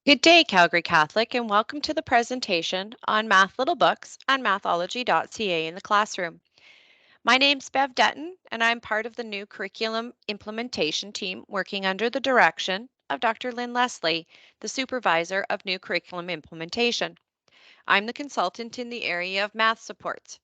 Good day, Calgary Catholic, and welcome to the presentation on Math Little Books on Mathology.ca in the classroom. My name's Bev Dutton, and I'm part of the new curriculum implementation team working under the direction of Dr. Lynn Leslie, the supervisor of new curriculum implementation. I'm the consultant in the area of math supports.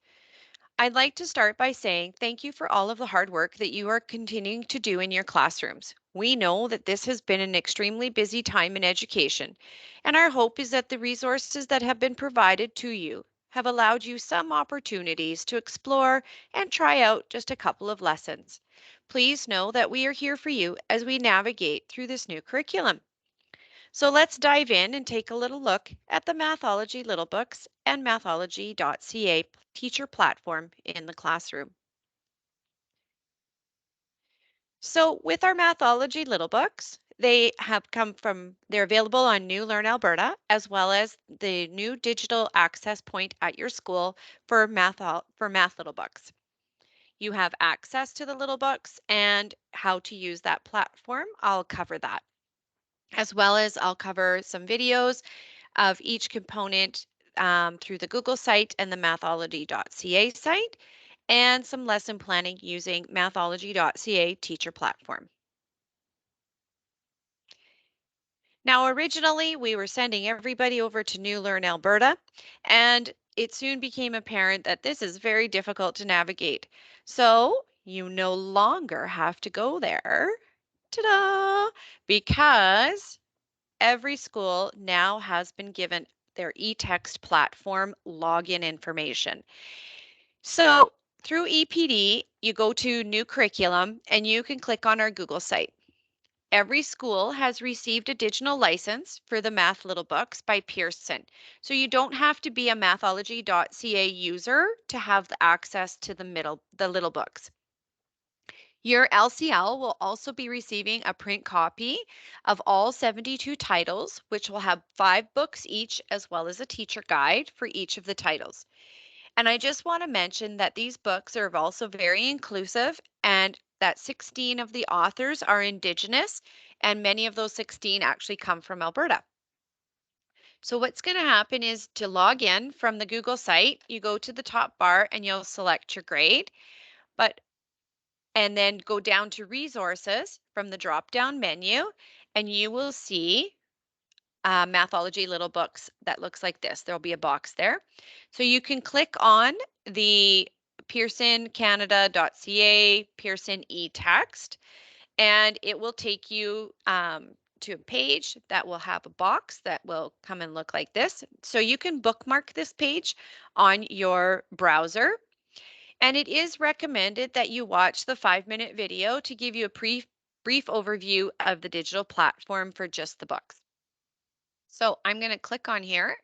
I'd like to start by saying thank you for all of the hard work that you are continuing to do in your classrooms. We know that this has been an extremely busy time in education, and our hope is that the resources that have been provided to you have allowed you some opportunities to explore and try out just a couple of lessons. Please know that we are here for you as we navigate through this new curriculum. So let's dive in and take a little look at the Mathology Little Books and Mathology.ca teacher platform in the classroom. So with our Mathology Little Books, they're available on New Learn Alberta, as well as the new digital access point at your school for Math Little Books. You have access to the little books and how to use that platform. I'll cover that, as well as I'll cover some videos of each component through the Google site and the Mathology.ca site, and some lesson planning using Mathology.ca teacher platform. Now, originally, we were sending everybody over to New Learn Alberta, and it soon became apparent that this is very difficult to navigate. So you no longer have to go there, ta-da, because every school now has been given their eText platform login information. So through EPD, you go to new curriculum and you can click on our Google site. Every school has received a digital license for the Math Little Books by Pearson. So you don't have to be a Mathology.ca user to have the access to the little books. Your LCL will also be receiving a print copy of all 72 titles, which will have 5 books each, as well as a teacher guide for each of the titles. And I just want to mention that these books are also very inclusive and that 16 of the authors are Indigenous, and many of those 16 actually come from Alberta. So what's going to happen is to log in from the Google site, you go to the top bar and you'll select your grade. But and then go down to resources from the drop down menu, and you will see Mathology Little Books that looks like this. There'll be a box there. So you can click on the pearsoncanada.ca Pearson e-text, and it will take you to a page that will have a box that will come and look like this. So you can bookmark this page on your browser, and it is recommended that you watch the 5-minute video to give you a brief overview of the digital platform for just the books. So I'm going to click on here,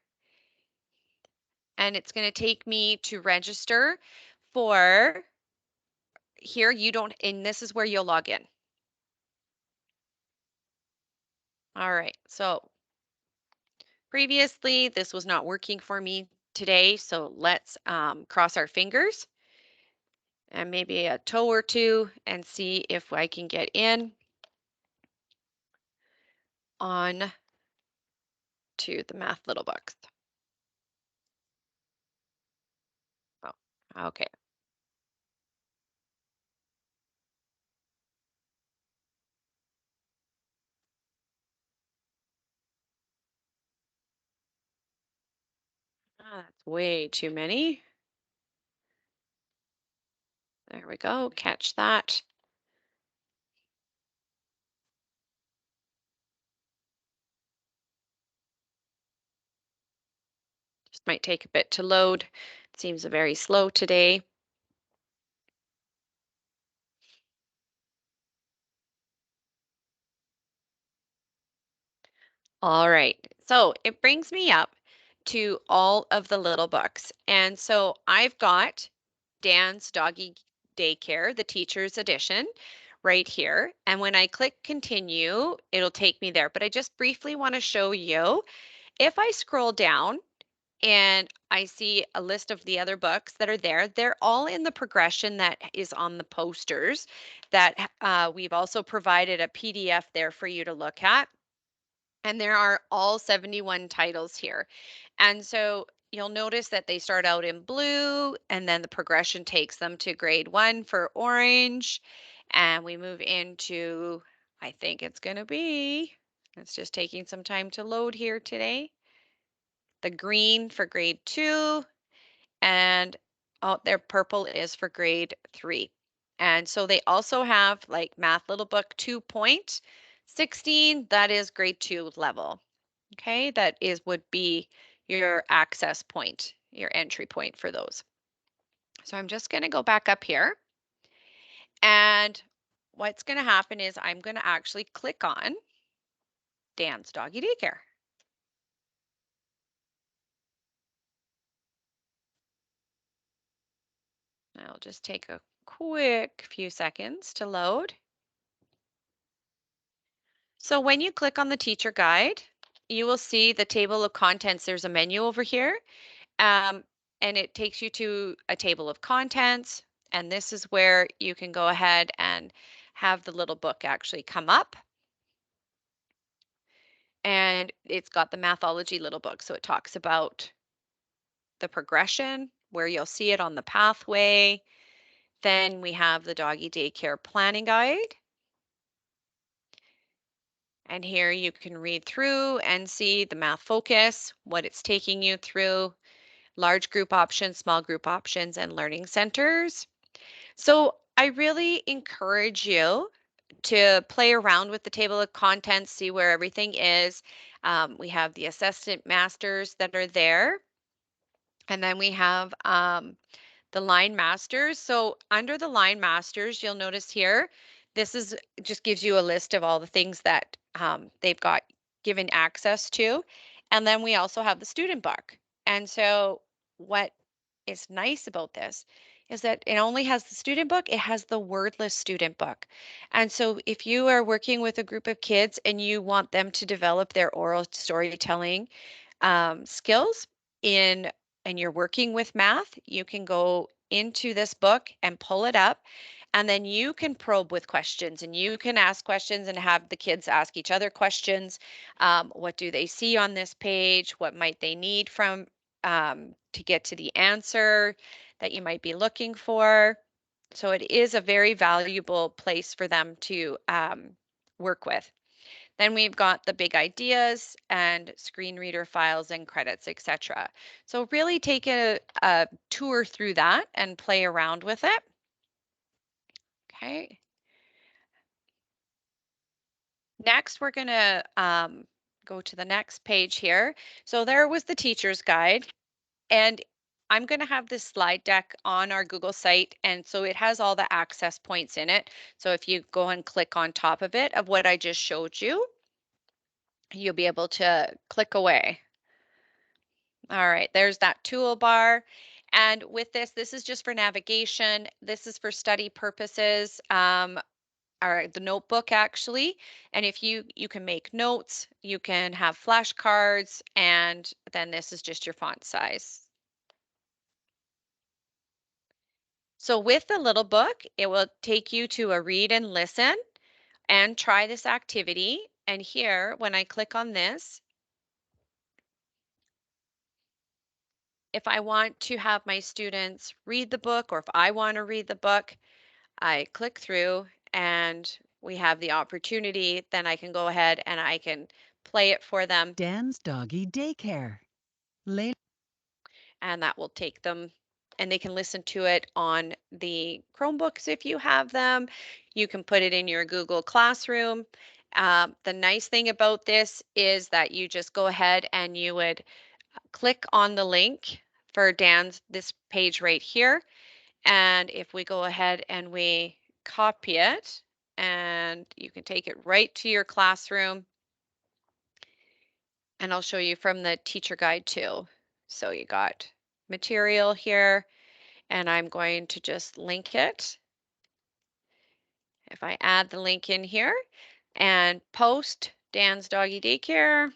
and it's going to take me to register for here. And this is where you'll log in. All right. So previously, this was not working for me today. So let's cross our fingers and maybe a toe or two and see if I can get in on to the Math Little Books. Oh, okay. That's way too many. There we go. Catch that. Just might take a bit to load. It seems very slow today. All right. So it brings me up to all of the little books. And so I've got Dan's Doggy Daycare, the teacher's edition, right here. And when I click continue, it'll take me there. But I just briefly want to show you, if I scroll down and I see a list of the other books that are there, they're all in the progression that is on the posters that we've also provided a PDF there for you to look at. And there are all 71 titles here. And so you'll notice that they start out in blue and then the progression takes them to grade 1 for orange. And we move into, I think it's going to be, it's just taking some time to load here today, the green for grade 2. And oh, their purple is for grade 3. And so they also have like Math Little Book 2.16, that is grade 2 level. Okay, that is would be your access point, your entry point for those. So I'm just going to go back up here, and what's going to happen is I'm going to actually click on Dan's Doggy Daycare. I'll just take a quick few seconds to load. So when you click on the teacher guide, you will see the table of contents. There's a menu over here, um, and it takes you to a table of contents. And this is where you can go ahead and have the little book actually come up. And it's got the Mathology little book. So it talks about the progression, where you'll see it on the pathway. Then we have the doggy daycare planning guide. And here you can read through and see the math focus, what it's taking you through, large group options, small group options, and learning centers. So I really encourage you to play around with the table of contents, see where everything is. We have the assistant masters that are there. And then we have the line masters. So under the line masters, you'll notice here, this is just gives you a list of all the things that they've got given access to. And then we also have the student book. And so what is nice about this is that it only has the student book, it has the wordless student book. And so if you are working with a group of kids and you want them to develop their oral storytelling skills in and you're working with math, you can go into this book and pull it up. And then you can probe with questions and you can ask questions and have the kids ask each other questions. What do they see on this page? What might they need from to get to the answer that you might be looking for? So it is a very valuable place for them to work with. Then we've got the big ideas and screen reader files and credits, etc. So really take a tour through that and play around with it. Okay. Next, we're going to go to the next page here. So there was the teacher's guide, and I'm going to have this slide deck on our Google site, and so it has all the access points in it. So if you go and click on top of it of what I just showed you, you'll be able to click away. All right, there's that toolbar. And with this, this is just for navigation. This is for study purposes, or the notebook actually. And if you can make notes, you can have flashcards, and then this is just your font size. So with the little book, it will take you to a read and listen and try this activity. And here, when I click on this, if I want to have my students read the book or if I want to read the book, I click through and we have the opportunity, then I can go ahead and I can play it for them. Dan's Doggy Daycare. Later. And that will take them and they can listen to it on the Chromebooks if you have them. You can put it in your Google Classroom. The nice thing about this is that you just go ahead and you would click on the link for Dan's this page right here. And if we go ahead and we copy it, and you can take it right to your classroom, and I'll show you from the teacher guide too. So you got material here, and I'm going to just link it. If I add the link in here and post Dan's Doggy Daycare,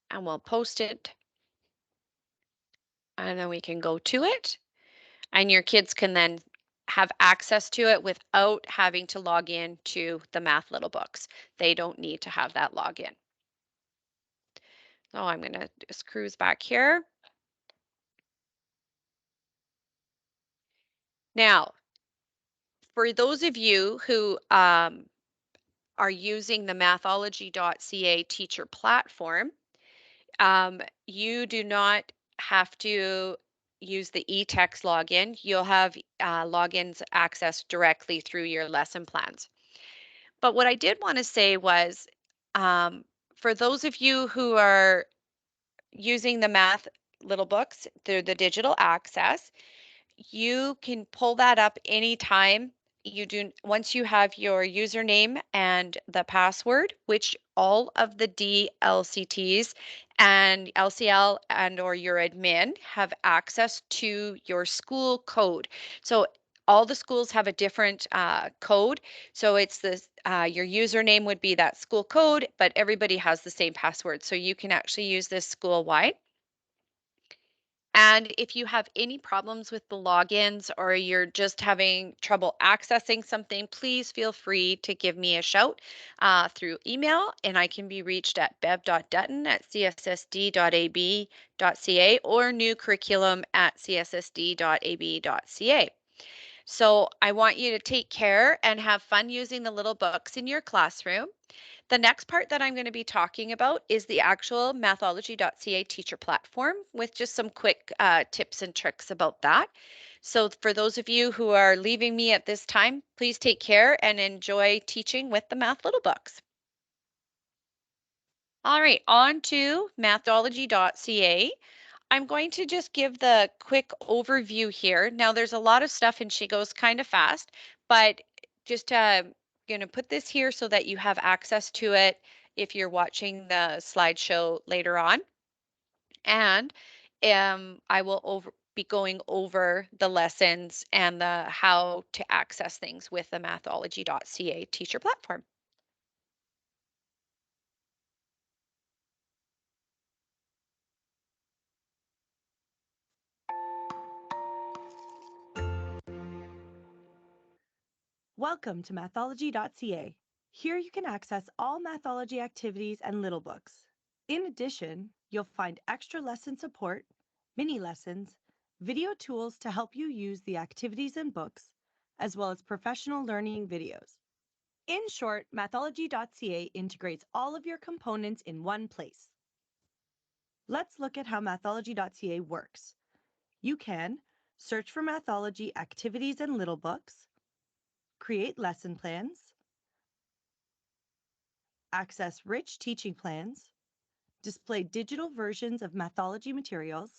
and we'll post it, and then we can go to it, and your kids can then have access to it without having to log in to the Math Little Books. They don't need to have that login. So I'm going to just cruise back here. Now, for those of you who are using the Mathology.ca teacher platform, you do not have to use the eText login. You'll have logins accessed directly through your lesson plans. But what I did want to say was, um, for those of you who are using the Math Little Books through the digital access, you can pull that up anytime. You do once you have your username and the password, which all of the DLCTs and LCL and or your admin have access to your school code. So all the schools have a different code. So it's this your username would be that school code, but everybody has the same password. So you can actually use this school wide. And if you have any problems with the logins or you're just having trouble accessing something, please feel free to give me a shout through email, and I can be reached at bev.dutton@cssd.ab.ca or newcurriculum@cssd.ab.ca. So I want you to take care and have fun using the little books in your classroom. The next part that I'm going to be talking about is the actual Mathology.ca teacher platform with just some quick tips and tricks about that. So for those of you who are leaving me at this time, please take care and enjoy teaching with the Math Little Books. All right, on to Mathology.ca. I'm going to just give the quick overview here. Now, there's a lot of stuff and she goes kind of fast, but just going to put this here so that you have access to it if you're watching the slideshow later on. And I will be going over the lessons and the how to access things with the Mathology.ca teacher platform. Welcome to Mathology.ca. Here you can access all Mathology activities and little books. In addition, you'll find extra lesson support, mini lessons, video tools to help you use the activities and books, as well as professional learning videos. In short, Mathology.ca integrates all of your components in one place. Let's look at how Mathology.ca works. You can search for Mathology activities and little books, create lesson plans, access rich teaching plans, display digital versions of Mathology materials,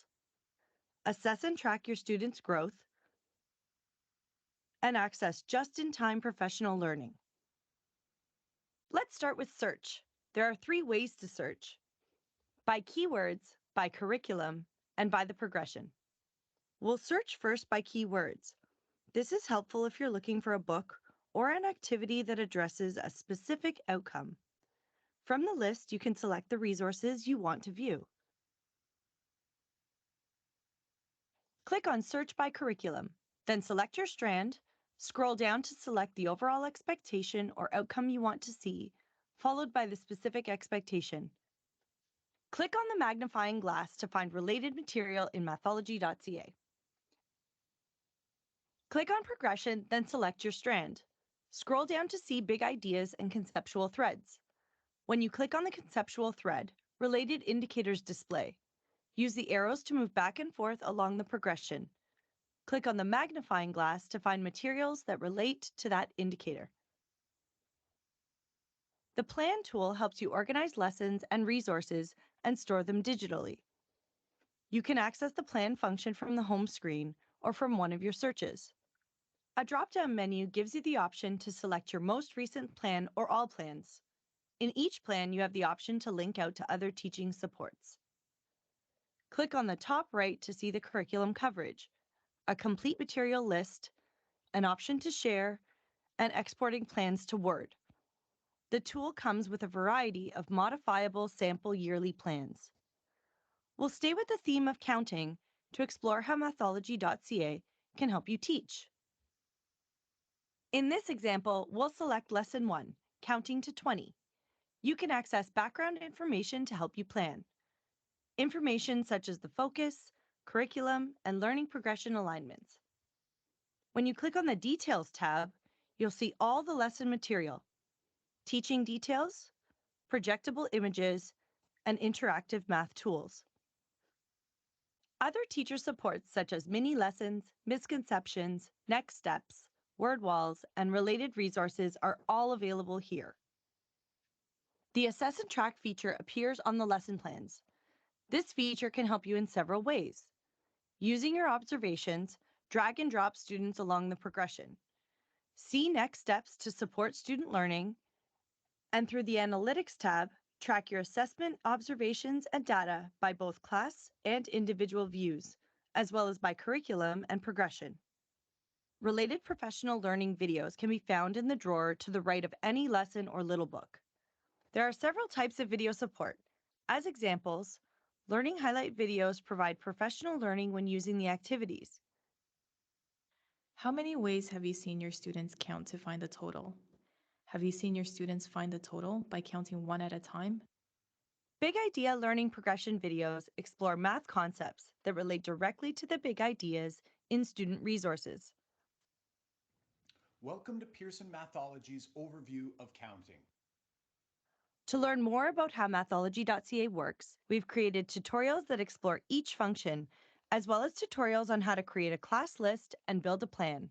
assess and track your students' growth, and access just-in-time professional learning. Let's start with search. There are 3 ways to search: by keywords, by curriculum, and by the progression. We'll search first by keywords. This is helpful if you're looking for a book or an activity that addresses a specific outcome. From the list, you can select the resources you want to view. Click on Search by Curriculum, then select your strand, scroll down to select the overall expectation or outcome you want to see, followed by the specific expectation. Click on the magnifying glass to find related material in Mathology.ca. Click on Progression, then select your strand. Scroll down to see Big Ideas and Conceptual Threads. When you click on the conceptual thread, related indicators display. Use the arrows to move back and forth along the progression. Click on the magnifying glass to find materials that relate to that indicator. The Plan tool helps you organize lessons and resources and store them digitally. You can access the Plan function from the home screen or from one of your searches. A drop-down menu gives you the option to select your most recent plan or all plans. In each plan, you have the option to link out to other teaching supports. Click on the top right to see the curriculum coverage, a complete material list, an option to share, and exporting plans to Word. The tool comes with a variety of modifiable sample yearly plans. We'll stay with the theme of counting to explore how Mathology.ca can help you teach. In this example, we'll select Lesson 1, Counting to 20. You can access background information to help you plan. Information such as the focus, curriculum, and learning progression alignments. When you click on the Details tab, you'll see all the lesson material, teaching details, projectable images, and interactive math tools. Other teacher supports such as mini lessons, misconceptions, next steps, word walls, and related resources are all available here. The Assess and Track feature appears on the lesson plans. This feature can help you in several ways. Using your observations, drag and drop students along the progression. See next steps to support student learning, and through the Analytics tab, track your assessment, observations, and data by both class and individual views, as well as by curriculum and progression. Related professional learning videos can be found in the drawer to the right of any lesson or little book. There are several types of video support. As examples, learning highlight videos provide professional learning when using the activities. How many ways have you seen your students count to find the total? Have you seen your students find the total by counting one at a time? Big Idea learning progression videos explore math concepts that relate directly to the big ideas in student resources. Welcome to Pearson Mathology's overview of counting. To learn more about how Mathology.ca works, we've created tutorials that explore each function, as well as tutorials on how to create a class list and build a plan.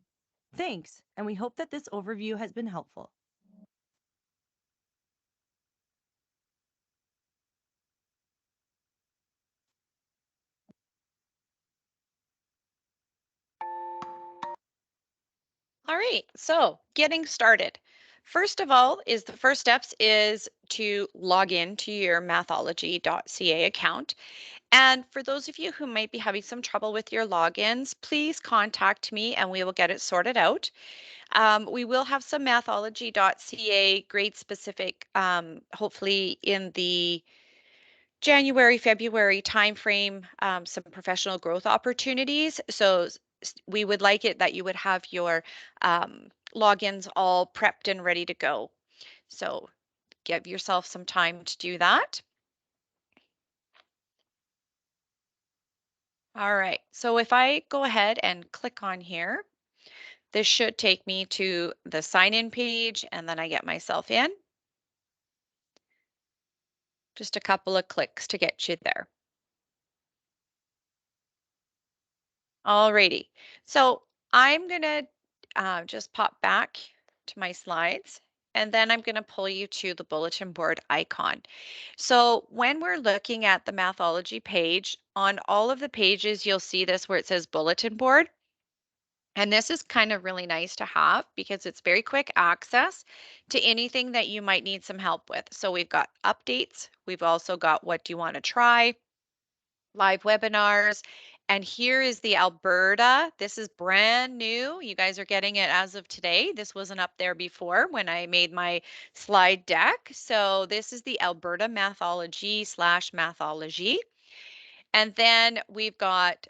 Thanks, and we hope that this overview has been helpful. All right, so getting started. First of all, the first steps is to log in to your Mathology.ca account. And for those of you who might be having some trouble with your logins, please contact me and we will get it sorted out. We will have some Mathology.ca grade specific, hopefully in the January, February timeframe, some professional growth opportunities. So we would like it that you would have your logins all prepped and ready to go. So give yourself some time to do that. All right, so if I go ahead and click on here, this should take me to the sign in page and then I get myself in. Just a couple of clicks to get you there. Alrighty, so I'm gonna just pop back to my slides and then I'm gonna pull you to the bulletin board icon. So when we're looking at the Mathology page, on all of the pages, you'll see this where it says bulletin board. And this is kind of really nice to have because it's very quick access to anything that you might need some help with. So we've got updates. We've also got what do you want to try, live webinars. And here is the Alberta. This is brand new. You guys are getting it as of today. This wasn't up there before when I made my slide deck. So this is the Alberta Mathology/Mathology. And then we've got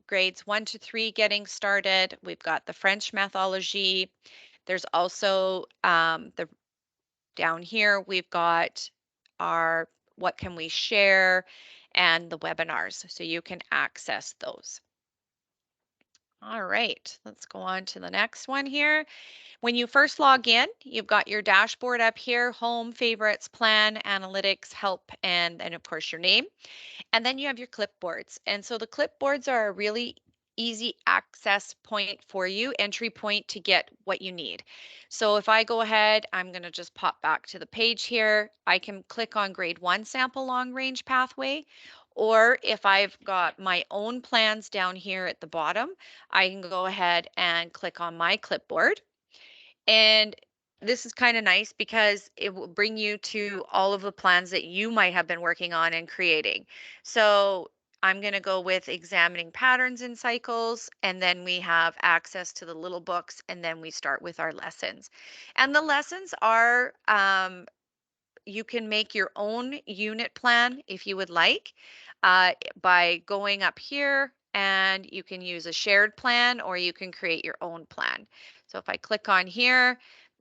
grades 1 to 3 getting started. We've got the French Mathology. There's also the down here, we've got our what can we share and the webinars. So you can access those. All right, let's go on to the next one here. When you first log in, you've got your dashboard up here, home, favorites, plan, analytics, help, and of course your name. And then you have your clipboards. And so the clipboards are a really easy access point for you, entry point to get what you need. So if I go ahead, I'm going to just pop back to the page here. I can click on grade 1 sample long range pathway. Or if I've got my own plans down here at the bottom, I can go ahead and click on my clipboard. And this is kind of nice because it will bring you to all of the plans that you might have been working on and creating. So I'm going to go with examining patterns in cycles, and then we have access to the little books, and then we start with our lessons. And the lessons are, you can make your own unit plan if you would like by going up here and you can use a shared plan or you can create your own plan. So if I click on here,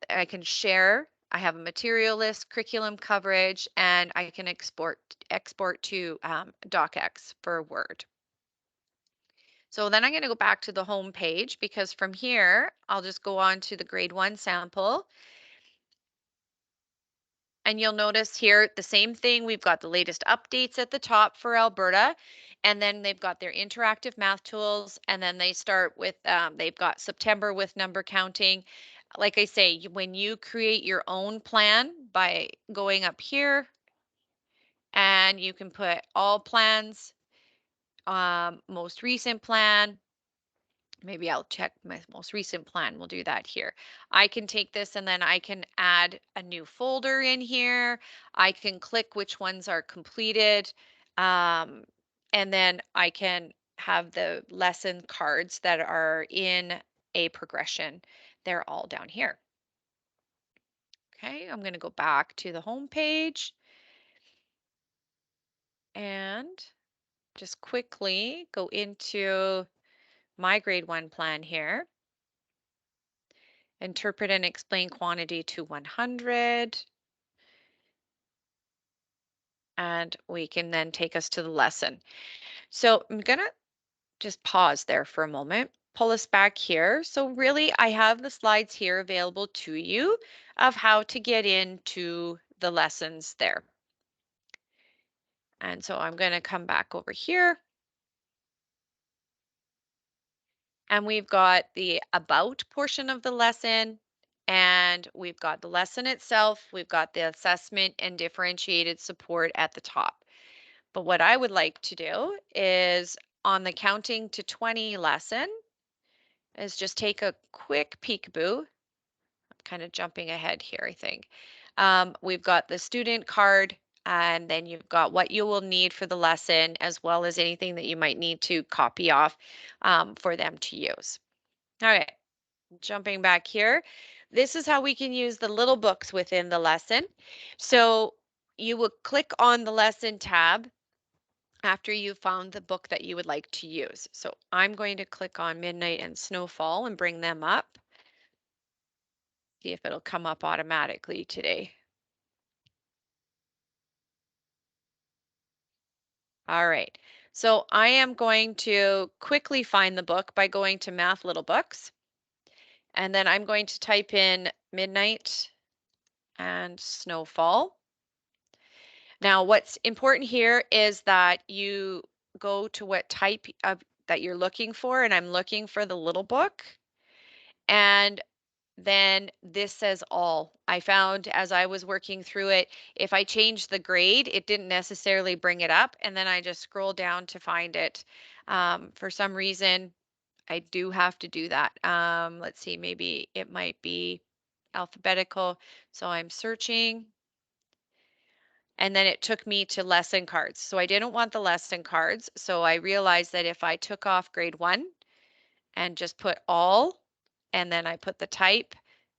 I can share. I have a material list, curriculum coverage, and I can export to docx for Word. So then I'm going to go back to the home page because from here, I'll just go on to the grade 1 sample. And you'll notice here the same thing. We've got the latest updates at the top for Alberta. And then they've got their interactive math tools. And then they start with, they've got September with number counting. Like I say, when you create your own plan by going up here and you can put all plans, most recent plan, maybe I'll check my most recent plan. We'll do that here. I can take this and then I can add a new folder in here. I can click which ones are completed. Um, and then I can have the lesson cards that are in a progression. They're all down here. Okay, I'm going to go back to the home page and just quickly go into my grade 1 plan here. Interpret and explain quantity to 100. And we can then take us to the lesson. So I'm going to just pause there for a moment, pull us back here. So really, I have the slides here available to you of how to get into the lessons there. And so I'm going to come back over here. And we've got the about portion of the lesson, and we've got the lesson itself, we've got the assessment and differentiated support at the top. But what I would like to do is on the counting to 20 lesson is just take a quick peekaboo. I'm kind of jumping ahead here, I think. We've got the student card, and then you've got what you will need for the lesson, as well as anything that you might need to copy off for them to use. All right, jumping back here. This is how we can use the little books within the lesson. So you will click on the lesson tab after you found the book that you would like to use. So I'm going to click on Midnight and Snowfall and bring them up. See if it'll come up automatically today. All right. So I am going to quickly find the book by going to Math Little Books. And then I'm going to type in Midnight and Snowfall. Now, what's important here is that you go to what type of that you're looking for, and I'm looking for the little book. And then this says all. I found as I was working through it, if I changed the grade, it didn't necessarily bring it up. And then I just scroll down to find it. For some reason, I do have to do that. Let's see, maybe it might be alphabetical. So I'm searching. And then it took me to lesson cards. So I didn't want the lesson cards. So I realized that if I took off grade 1 and just put all, and then I put the type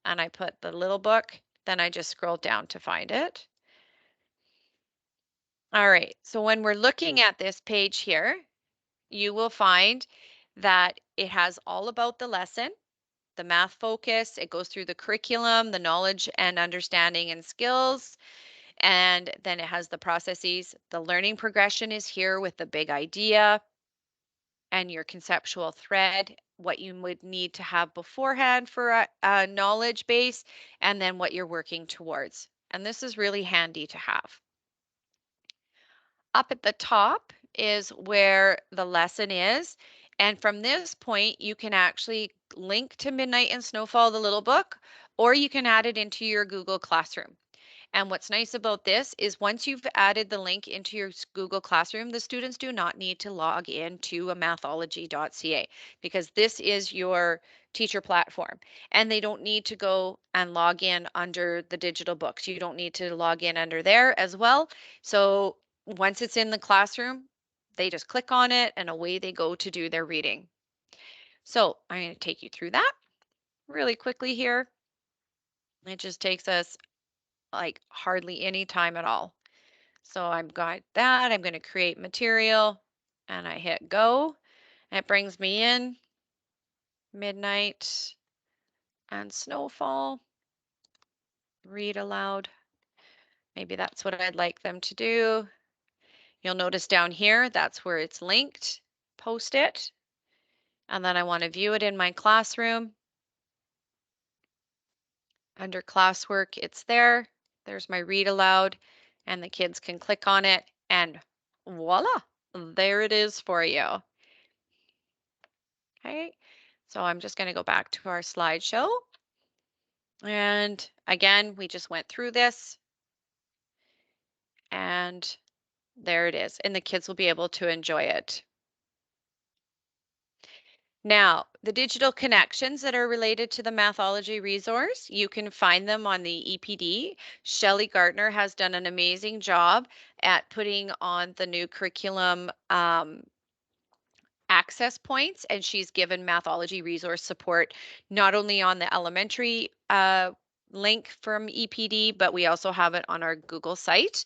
and I put the little book, then I just scroll down to find it. All right, so when we're looking at this page here, you will find that it has all about the lesson, the math focus, it goes through the curriculum, the knowledge and understanding and skills, and then it has the processes. The learning progression is here with the big idea and your conceptual thread, what you would need to have beforehand for a knowledge base, and then what you're working towards. And this is really handy to have. Up at the top is where the lesson is. And from this point, you can actually link to Midnight and Snowfall, the little book, or you can add it into your Google Classroom. And what's nice about this is once you've added the link into your Google Classroom, the students do not need to log in to a Mathology.ca because this is your teacher platform. And they don't need to go and log in under the digital books. You don't need to log in under there as well. So once it's in the classroom, they just click on it and away they go to do their reading. So I'm going to take you through that really quickly here. It just takes us like hardly any time at all. So I've got that. I'm going to create material and I hit go. It brings me in midnight and snowfall. Read aloud. Maybe that's what I'd like them to do. You'll notice down here, that's where it's linked. Post it. And then I want to view it in my classroom. Under classwork, it's there. There's my read aloud, and the kids can click on it, and voila, there it is for you. Okay, so I'm just going to go back to our slideshow. And again, we just went through this, and there it is, and the kids will be able to enjoy it. Now, the digital connections that are related to the Mathology resource, you can find them on the EPD. Shelley Gartner has done an amazing job at putting on the new curriculum access points, and she's given Mathology resource support not only on the elementary link from EPD, but we also have it on our Google site.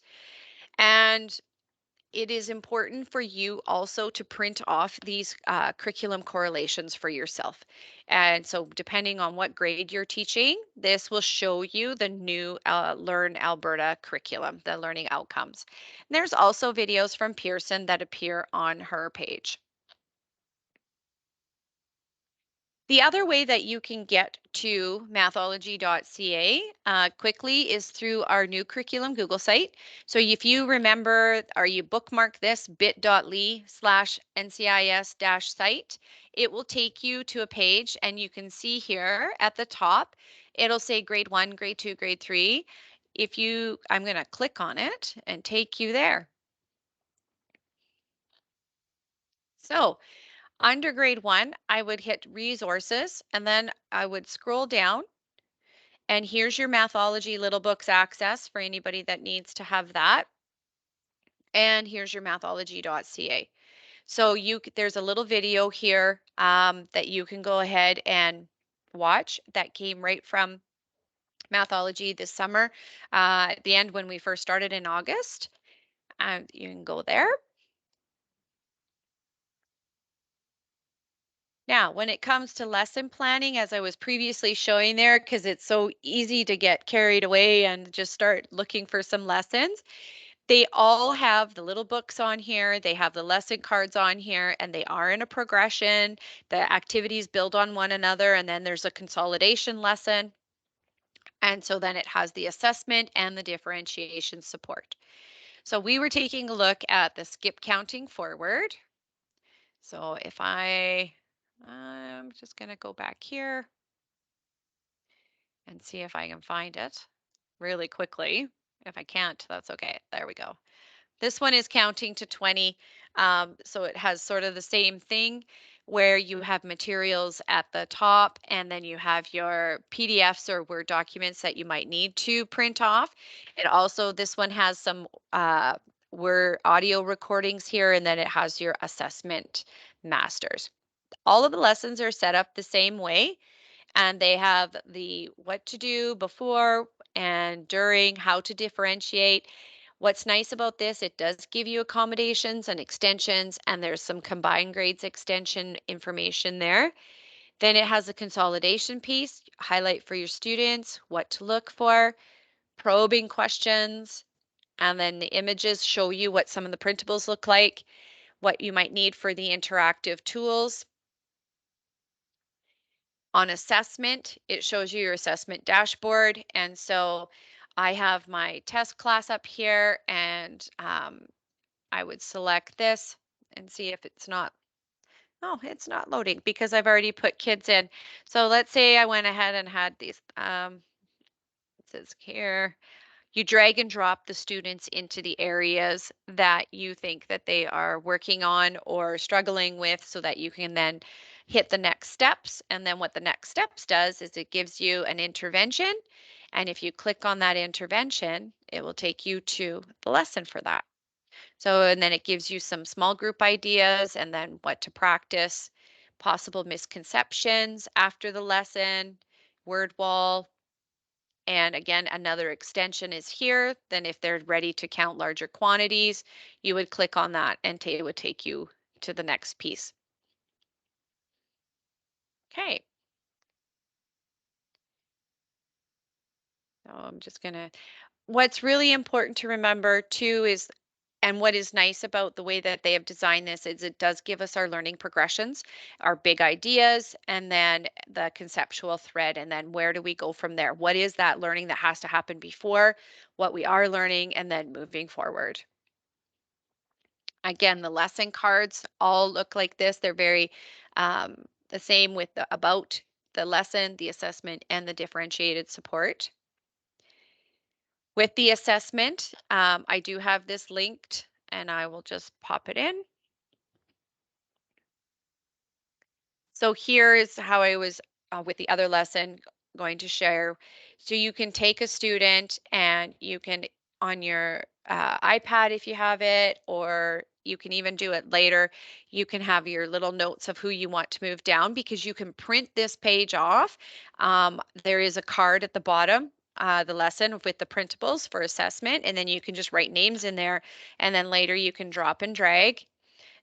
And it is important for you also to print off these curriculum correlations for yourself. And so depending on what grade you're teaching, this will show you the new Learn Alberta curriculum, the learning outcomes. And there's also videos from Pearson that appear on her page. The other way that you can get to Mathology.ca quickly is through our new curriculum Google site. So if you remember, or you bookmark this bit.ly/NCIS-site, it will take you to a page, and you can see here at the top, it'll say grade 1, grade 2, grade 3. I'm going to click on it and take you there. So under grade 1, I would hit resources, and then I would scroll down. And here's your Mathology Little Books access for anybody that needs to have that. And here's your Mathology.ca. So there's a little video here that you can go ahead and watch that came right from Mathology this summer at the end when we first started in August. You can go there. Now, when it comes to lesson planning, as I was previously showing there, because it's so easy to get carried away and just start looking for some lessons, they all have the little books on here. They have the lesson cards on here, and they are in a progression. The activities build on one another, and then there's a consolidation lesson. And so then it has the assessment and the differentiation support. So we were taking a look at the skip counting forward. So I'm just going to go back here and see if I can find it really quickly. If I can't, that's okay. There we go. This one is counting to 20. So it has sort of the same thing where you have materials at the top, and then you have your PDFs or Word documents that you might need to print off. This one has some Word audio recordings here, and then it has your assessment masters. All of the lessons are set up the same way, and they have the what to do before and during, how to differentiate. What's nice about this, it does give you accommodations and extensions, and there's some combined grades extension information there. Then it has a consolidation piece, highlight for your students, what to look for, probing questions, and then the images show you what some of the printables look like, what you might need for the interactive tools. On assessment, it shows you your assessment dashboard. And so I have my test class up here, and I would select this and see if it's not, oh, it's not loading because I've already put kids in. So let's say I went ahead and had these, it says here, you drag and drop the students into the areas that you think that they are working on or struggling with so that you can then hit the next steps. And then what the next steps does is it gives you an intervention. And if you click on that intervention, it will take you to the lesson for that. So, and then it gives you some small group ideas and then what to practice, possible misconceptions after the lesson, word wall, and again, another extension is here. Then if they're ready to count larger quantities, you would click on that and it would take you to the next piece. Okay. So I'm just going to, what's really important to remember too is, and what is nice about the way that they have designed this is it does give us our learning progressions, our big ideas, and then the conceptual thread. And then where do we go from there? What is that learning that has to happen before what we are learning and then moving forward? Again, the lesson cards all look like this. They're very the same with the about the lesson, the assessment, and the differentiated support. With the assessment, I do have this linked and I will just pop it in. So here is how I was with the other lesson going to share. So you can take a student and you can on your iPad if you have it, or you can even do it later. You can have your little notes of who you want to move down because you can print this page off. There is a card at the bottom, the lesson with the printables for assessment, and then you can just write names in there, and then later you can drop and drag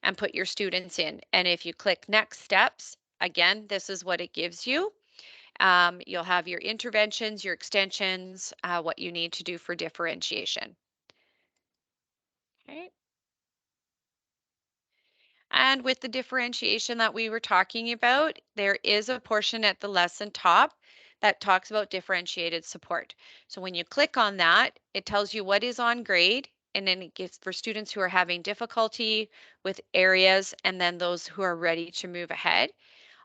and put your students in. And if you click next steps, again, this is what it gives you. You'll have your interventions, your extensions, what you need to do for differentiation. Okay. And with the differentiation that we were talking about, there is a portion at the lesson top that talks about differentiated support. So when you click on that, it tells you what is on grade, and then it gives for students who are having difficulty with areas, and then those who are ready to move ahead.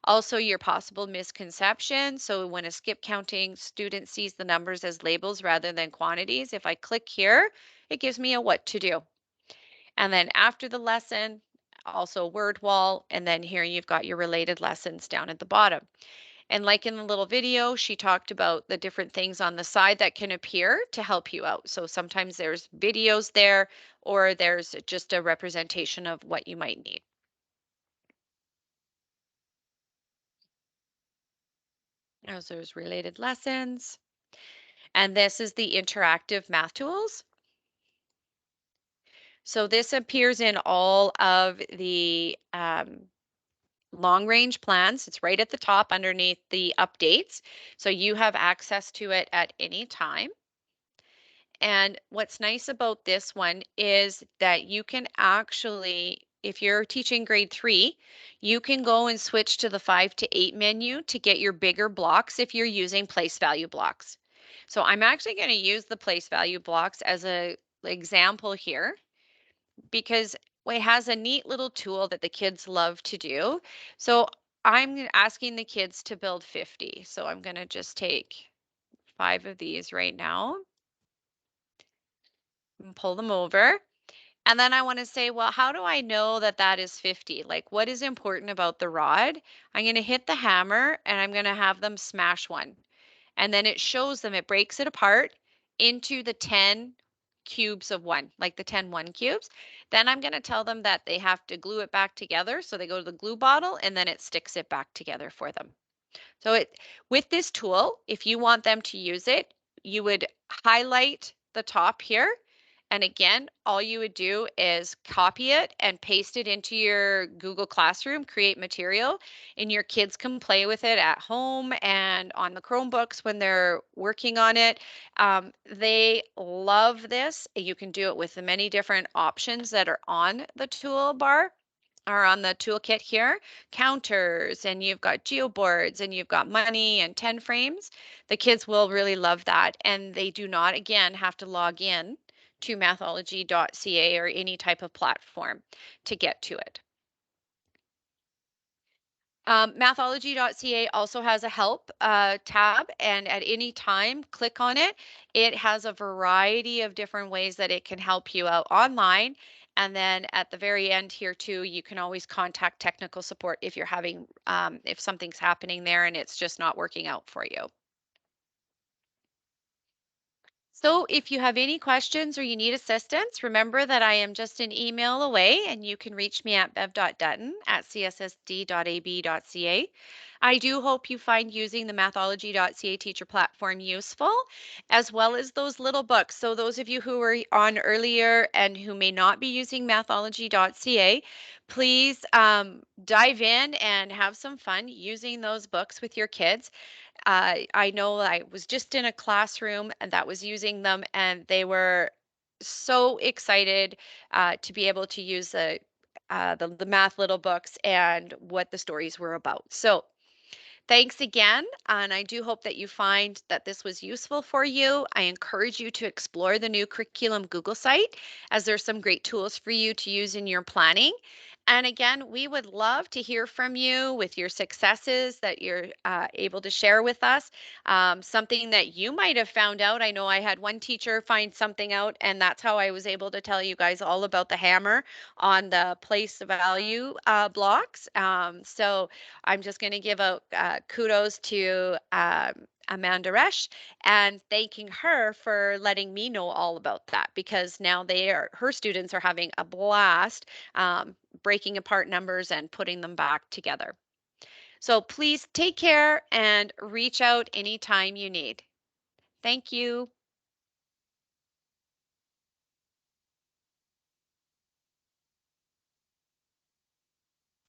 Also, your possible misconception. So when a skip counting student sees the numbers as labels rather than quantities, if I click here, it gives me a what to do. And then after the lesson, also a word wall, and then here you've got your related lessons down at the bottom. And like in the little video, she talked about the different things on the side that can appear to help you out. So sometimes there's videos there, or there's just a representation of what you might need. As there's related lessons. And this is the interactive math tools. So this appears in all of the long range plans. It's right at the top underneath the updates. So you have access to it at any time. And what's nice about this one is that you can actually, if you're teaching grade 3, you can go and switch to the 5 to 8 menu to get your bigger blocks if you're using place value blocks. So I'm actually going to use the place value blocks as an example here because it has a neat little tool that the kids love to do. So I'm asking the kids to build 50. So I'm going to just take 5 of these right now and pull them over. And then I want to say, well, how do I know that that is 50? Like, what is important about the rod? I'm going to hit the hammer and I'm going to have them smash one. And then it shows them, it breaks it apart into the 10 cubes of one, like the 10 one cubes. Then I'm going to tell them that they have to glue it back together. So they go to the glue bottle and then it sticks it back together for them. So with this tool, if you want them to use it, you would highlight the top here. And again, all you would do is copy it and paste it into your Google Classroom, create material, and your kids can play with it at home and on the Chromebooks when they're working on it. They love this. You can do it with the many different options that are on the toolbar are on the toolkit here, counters, and you've got geoboards, and you've got money and 10 frames. The kids will really love that. And they do not, again, have to log in to Mathology.ca or any type of platform to get to it. Mathology.ca also has a help tab, and at any time, click on it. It has a variety of different ways that it can help you out online. And then at the very end here too, you can always contact technical support if you're having, if something's happening there and it's just not working out for you. So if you have any questions or you need assistance, remember that I am just an email away and you can reach me at bev.dutton@cssd.ab.ca. I do hope you find using the Mathology.ca teacher platform useful, as well as those little books. So, those of you who were on earlier and who may not be using Mathology.ca, please dive in and have some fun using those books with your kids. I know I was just in a classroom and that was using them, and they were so excited to be able to use the math little books and what the stories were about. So, thanks again, and I do hope that you find that this was useful for you. I encourage you to explore the new curriculum Google site, as there's some great tools for you to use in your planning. And again, we would love to hear from you with your successes that you're able to share with us. Something that you might have found out. I know I had one teacher find something out, and that's how I was able to tell you guys all about the hammer on the place value blocks. So I'm just going to give a kudos to Amanda Resch and thanking her for letting me know all about that, because now her students are having a blast breaking apart numbers and putting them back together. So please take care and reach out anytime you need. Thank you.